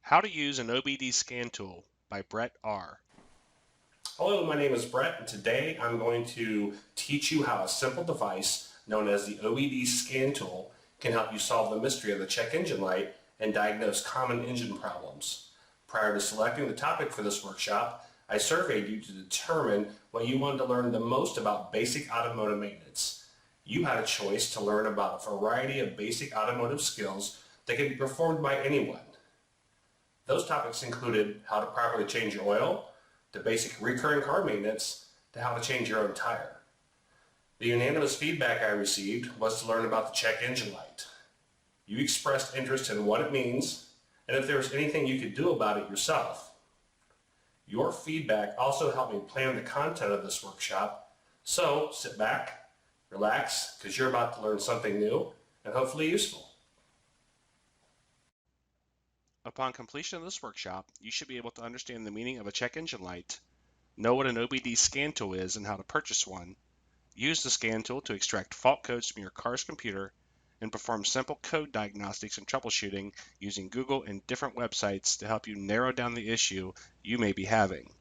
How to Use an OBD Scan Tool by Brett R. Hello, my name is Brett, and today I'm going to teach you how a simple device known as the OBD scan tool can help you solve the mystery of the check engine light and diagnose common engine problems. Prior to selecting the topic for this workshop, I surveyed you to determine what you wanted to learn the most about basic automotive maintenance. You had a choice to learn about a variety of basic automotive skills that can be performed by anyone. Those topics included how to properly change your oil, to basic recurring car maintenance, to how to change your own tire. The unanimous feedback I received was to learn about the check engine light. You expressed interest in what it means and if there was anything you could do about it yourself. Your feedback also helped me plan the content of this workshop, so sit back, relax, because you're about to learn something new and hopefully useful. Upon completion of this workshop, you should be able to understand the meaning of a check engine light, know what an OBD scan tool is and how to purchase one, use the scan tool to extract fault codes from your car's computer, and perform simple code diagnostics and troubleshooting using Google and different websites to help you narrow down the issue you may be having.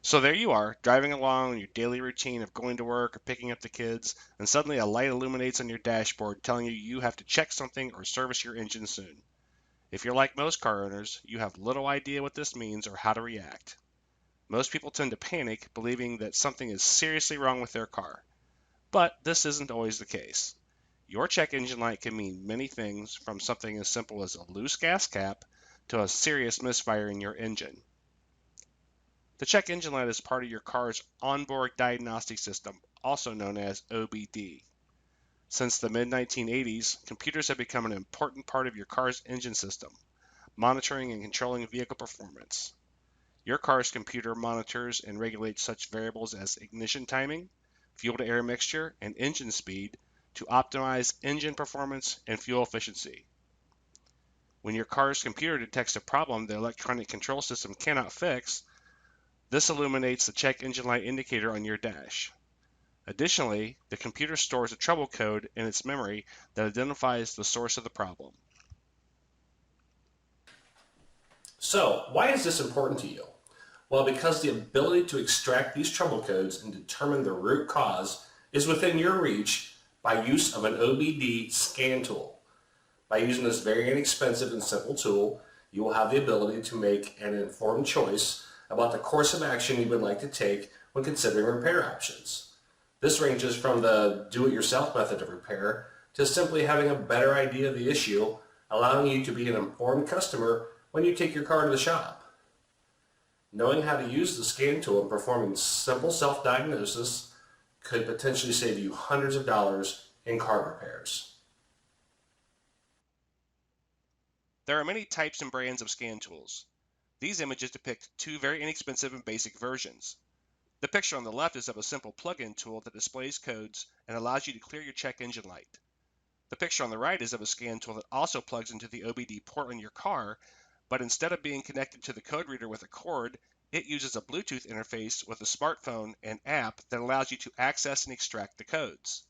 So there you are, driving along in your daily routine of going to work or picking up the kids, and suddenly a light illuminates on your dashboard telling you you have to check something or service your engine soon. If you're like most car owners, you have little idea what this means or how to react. Most people tend to panic, believing that something is seriously wrong with their car. But this isn't always the case. Your check engine light can mean many things, from something as simple as a loose gas cap to a serious misfire in your engine. The check engine light is part of your car's onboard diagnostic system, also known as OBD. Since the mid-1980s, computers have become an important part of your car's engine system, monitoring and controlling vehicle performance. Your car's computer monitors and regulates such variables as ignition timing, fuel-to-air mixture, and engine speed to optimize engine performance and fuel efficiency. When your car's computer detects a problem the electronic control system cannot fix, this illuminates the check engine light indicator on your dash. Additionally, the computer stores a trouble code in its memory that identifies the source of the problem. So, why is this important to you? Well, because the ability to extract these trouble codes and determine the root cause is within your reach by use of an OBD scan tool. By using this very inexpensive and simple tool, you will have the ability to make an informed choice about the course of action you would like to take when considering repair options. This ranges from the do-it-yourself method of repair to simply having a better idea of the issue, allowing you to be an informed customer when you take your car to the shop. Knowing how to use the scan tool and performing simple self-diagnosis could potentially save you hundreds of dollars in car repairs. There are many types and brands of scan tools. These images depict two very inexpensive and basic versions. The picture on the left is of a simple plug-in tool that displays codes and allows you to clear your check engine light. The picture on the right is of a scan tool that also plugs into the OBD port on your car, but instead of being connected to the code reader with a cord, it uses a Bluetooth interface with a smartphone and app that allows you to access and extract the codes.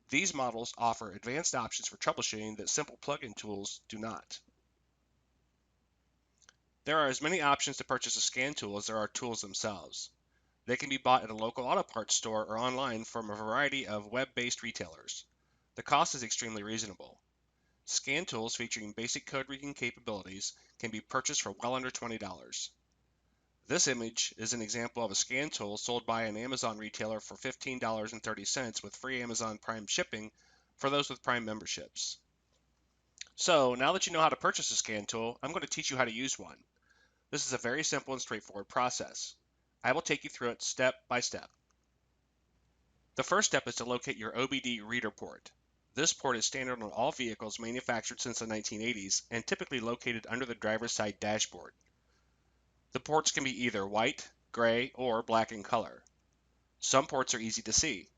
These models offer advanced options for troubleshooting that simple plug-in tools do not. There are as many options to purchase a scan tool as there are tools themselves. They can be bought at a local auto parts store or online from a variety of web-based retailers. The cost is extremely reasonable. Scan tools featuring basic code reading capabilities can be purchased for well under $20. This image is an example of a scan tool sold by an Amazon retailer for $15.30 with free Amazon Prime shipping for those with Prime memberships. So now that you know how to purchase a scan tool, I'm going to teach you how to use one. This is a very simple and straightforward process. I will take you through it step by step. The first step is to locate your OBD reader port. This port is standard on all vehicles manufactured since the 1980s and typically located under the driver's side dashboard. The ports can be either white, gray, or black in color. Some ports are easy to see.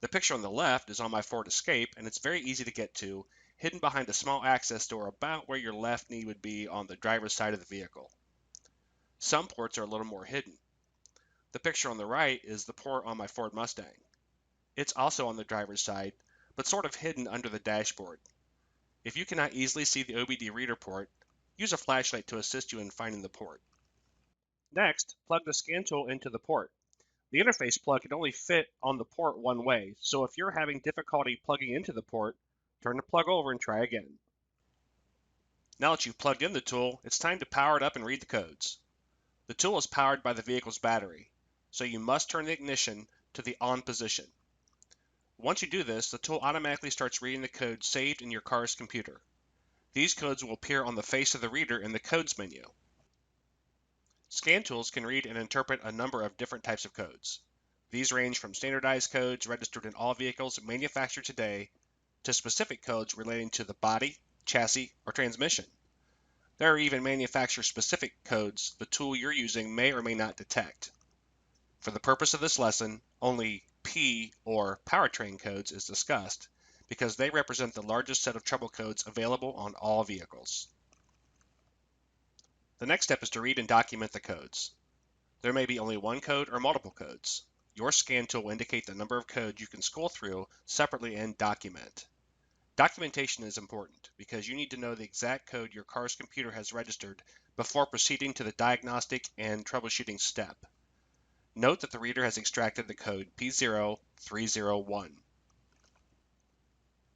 The picture on the left is on my Ford Escape, and it's very easy to get to, hidden behind a small access door about where your left knee would be on the driver's side of the vehicle. Some ports are a little more hidden. The picture on the right is the port on my Ford Mustang. It's also on the driver's side, but sort of hidden under the dashboard. If you cannot easily see the OBD reader port, use a flashlight to assist you in finding the port. Next, plug the scan tool into the port. The interface plug can only fit on the port one way, so if you're having difficulty plugging into the port, turn the plug over and try again. Now that you've plugged in the tool, it's time to power it up and read the codes. The tool is powered by the vehicle's battery, so you must turn the ignition to the on position. Once you do this, the tool automatically starts reading the code saved in your car's computer. These codes will appear on the face of the reader in the Codes menu. Scan tools can read and interpret a number of different types of codes. These range from standardized codes registered in all vehicles manufactured today to specific codes relating to the body, chassis, or transmission. There are even manufacturer-specific codes the tool you're using may or may not detect. For the purpose of this lesson, only P or powertrain codes is discussed because they represent the largest set of trouble codes available on all vehicles. The next step is to read and document the codes. There may be only one code or multiple codes. Your scan tool will indicate the number of codes you can scroll through separately and document. Documentation is important because you need to know the exact code your car's computer has registered before proceeding to the diagnostic and troubleshooting step. Note that the reader has extracted the code P0301.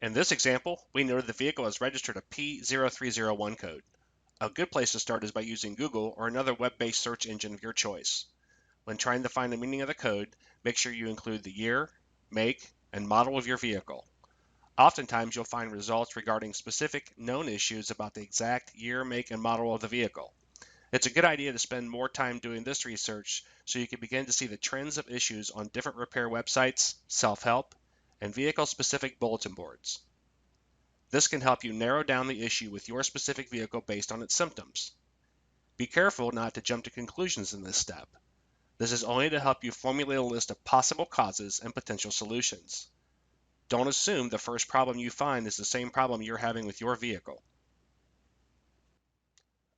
In this example, we noted the vehicle has registered a P0301 code. A good place to start is by using Google or another web-based search engine of your choice. When trying to find the meaning of the code, make sure you include the year, make, and model of your vehicle. Oftentimes, you'll find results regarding specific known issues about the exact year, make, and model of the vehicle. It's a good idea to spend more time doing this research so you can begin to see the trends of issues on different repair websites, self-help, and vehicle-specific bulletin boards. This can help you narrow down the issue with your specific vehicle based on its symptoms. Be careful not to jump to conclusions in this step. This is only to help you formulate a list of possible causes and potential solutions. Don't assume the first problem you find is the same problem you're having with your vehicle.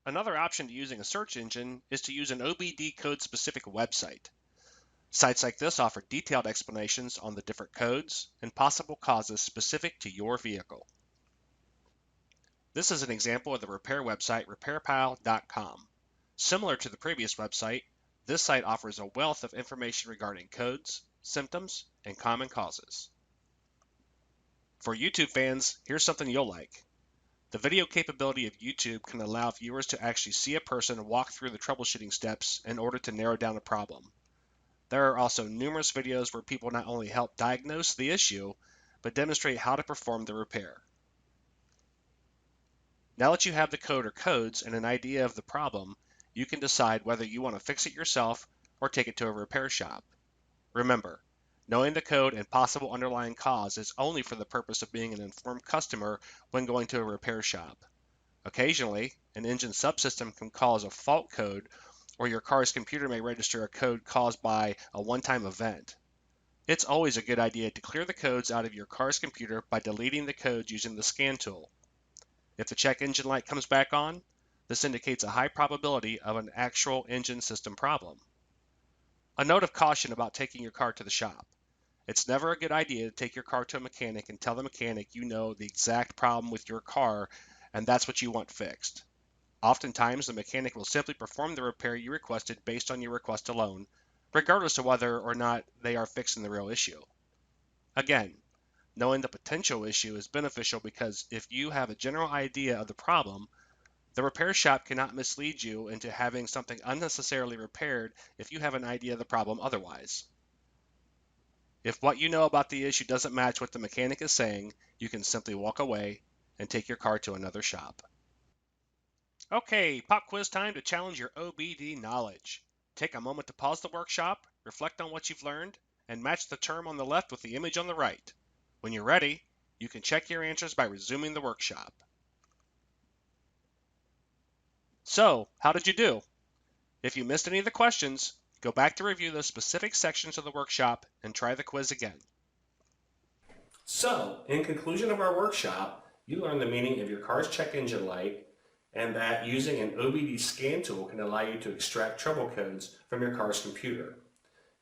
Another option to using a search engine is to use an OBD code-specific website. Sites like this offer detailed explanations on the different codes and possible causes specific to your vehicle. This is an example of the repair website repairpal.com. Similar to the previous website, this site offers a wealth of information regarding codes, symptoms, and common causes. For YouTube fans, here's something you'll like. The video capability of YouTube can allow viewers to actually see a person walk through the troubleshooting steps in order to narrow down a problem. There are also numerous videos where people not only help diagnose the issue, but demonstrate how to perform the repair. Now that you have the code or codes and an idea of the problem, you can decide whether you want to fix it yourself or take it to a repair shop. Remember, knowing the code and possible underlying cause is only for the purpose of being an informed customer when going to a repair shop. Occasionally, an engine subsystem can cause a fault code, or your car's computer may register a code caused by a one-time event. It's always a good idea to clear the codes out of your car's computer by deleting the codes using the scan tool. If the check engine light comes back on, this indicates a high probability of an actual engine system problem. A note of caution about taking your car to the shop. It's never a good idea to take your car to a mechanic and tell the mechanic you know the exact problem with your car and that's what you want fixed. Oftentimes, the mechanic will simply perform the repair you requested based on your request alone, regardless of whether or not they are fixing the real issue. Again, knowing the potential issue is beneficial because if you have a general idea of the problem, the repair shop cannot mislead you into having something unnecessarily repaired if you have an idea of the problem otherwise. If what you know about the issue doesn't match what the mechanic is saying, you can simply walk away and take your car to another shop. Okay, pop quiz time to challenge your OBD knowledge. Take a moment to pause the workshop, reflect on what you've learned, and match the term on the left with the image on the right. When you're ready, you can check your answers by resuming the workshop. So, how did you do? If you missed any of the questions, go back to review those specific sections of the workshop and try the quiz again. So, in conclusion of our workshop, you learned the meaning of your car's check engine light and that using an OBD scan tool can allow you to extract trouble codes from your car's computer.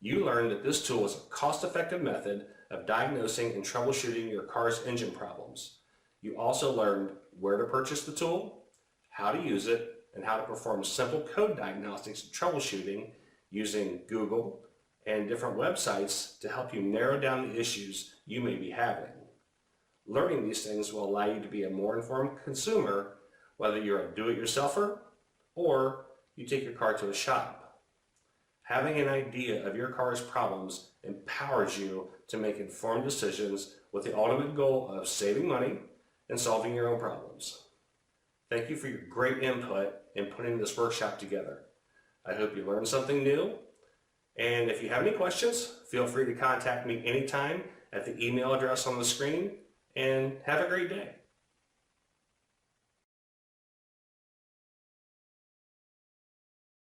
You learned that this tool is a cost-effective method of diagnosing and troubleshooting your car's engine problems. You also learned where to purchase the tool, how to use it, and how to perform simple code diagnostics and troubleshooting using Google and different websites to help you narrow down the issues you may be having. Learning these things will allow you to be a more informed consumer, whether you're a do-it-yourselfer or you take your car to a shop. Having an idea of your car's problems empowers you to make informed decisions with the ultimate goal of saving money and solving your own problems. Thank you for your great input in putting this workshop together. I hope you learned something new. And if you have any questions, feel free to contact me anytime at the email address on the screen, and have a great day.